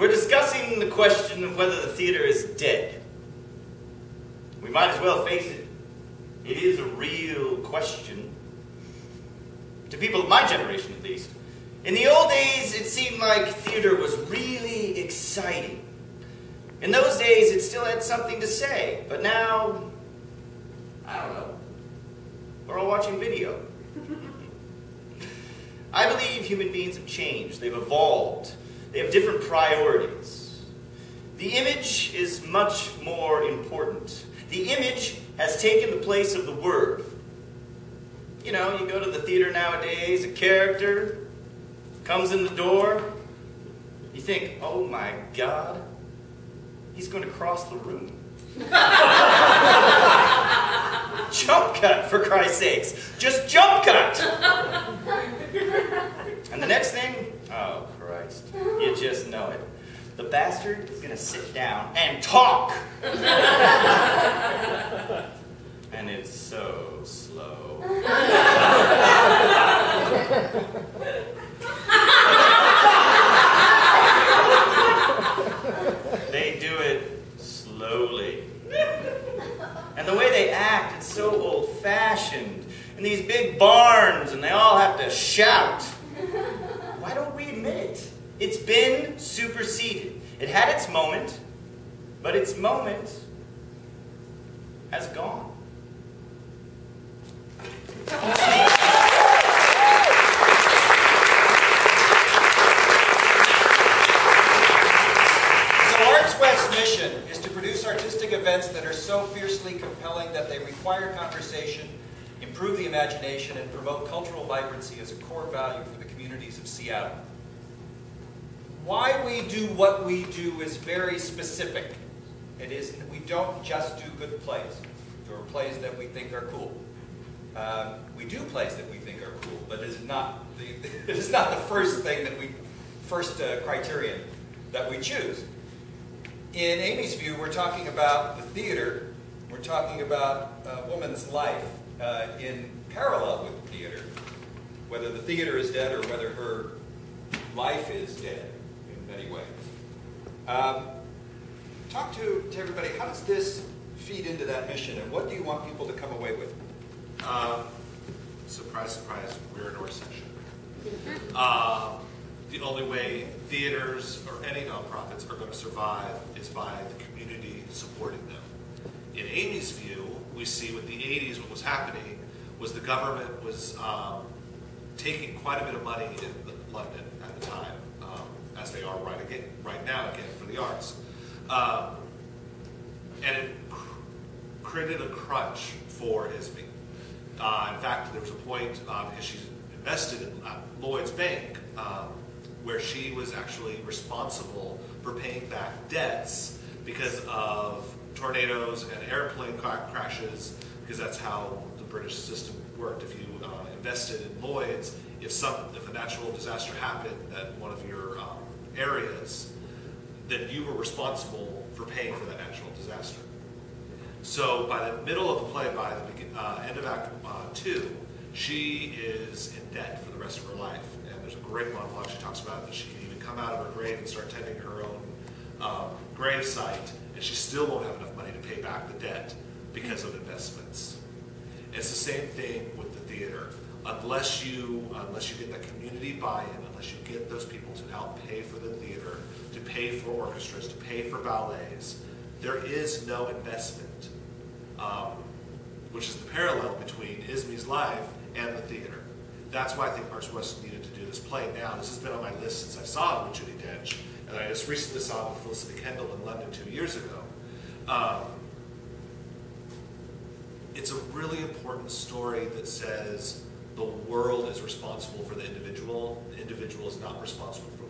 We're discussing the question of whether the theater is dead. We might as well face it. It is a real question. To people of my generation, at least. In the old days, it seemed like theater was really exciting. In those days, it still had something to say. But now, I don't know. We're all watching video. I believe human beings have changed. They've evolved. They have different priorities. The image is much more important. The image has taken the place of the word. You know, you go to the theater nowadays, a character comes in the door, you think, oh my God, he's going to cross the room. Jump cut, for Christ's sakes. Just jump cut. And the next thing, oh Christ, you just know it. The bastard is going to sit down and talk. And it's so slow. They do it slowly. And the way they act, it's so old-fashioned. In these big barns, and they all have to shout. Why don't we admit it? It's been superseded. It had its moment, but its moment has gone. So ArtsWest's mission is to produce artistic events that are so fiercely compelling that they require conversation, improve the imagination, and promote cultural vibrancy as a core value for the communities of Seattle. Why we do what we do is very specific. It is, we don't just do good plays, or plays that we think are cool. We do plays that we think are cool, but it is not the first thing that first criterion that we choose. In Amy's view, we're talking about the theater. We're talking about a woman's life in parallel with the theater. Whether the theater is dead or whether her life is dead in many ways. Talk to everybody, how does this feed into that mission, and what do you want people to come away with? Surprise, surprise, we're in a recession. The only way theaters or any nonprofits are going to survive is by the community supporting them. In Amy's view, we see with the 80s what was happening was the government was taking quite a bit of money in London at the time, as they are right now again for the arts. And it created a crunch for ISME. In fact, there was a point, because she's invested in Lloyd's Bank, where she was actually responsible for paying back debts because of tornadoes and airplane crashes, because that's how the British system worked. If you invested in Lloyd's, if a natural disaster happened at one of your areas, then you were responsible for paying for that natural disaster. So by the middle of the play, by the end of Act 2, she is in debt for the rest of her life. And there's a great monologue she talks about that she can even come out of her grave and start tending her own grave site, and she still won't have enough money to pay back the debt because of investments. It's the same thing with the theater. Unless you get that community buy-in, unless you get those people to help pay for the theater, to pay for orchestras, to pay for ballets, there is no investment, which is the parallel between ISME's life and the theater. That's why I think ArtsWest needed to do this play now. This has been on my list since I saw it with Judi Dench, and I just recently saw it with Felicity Kendall in London 2 years ago. It's a really important story that says the world is responsible for the individual is not responsible for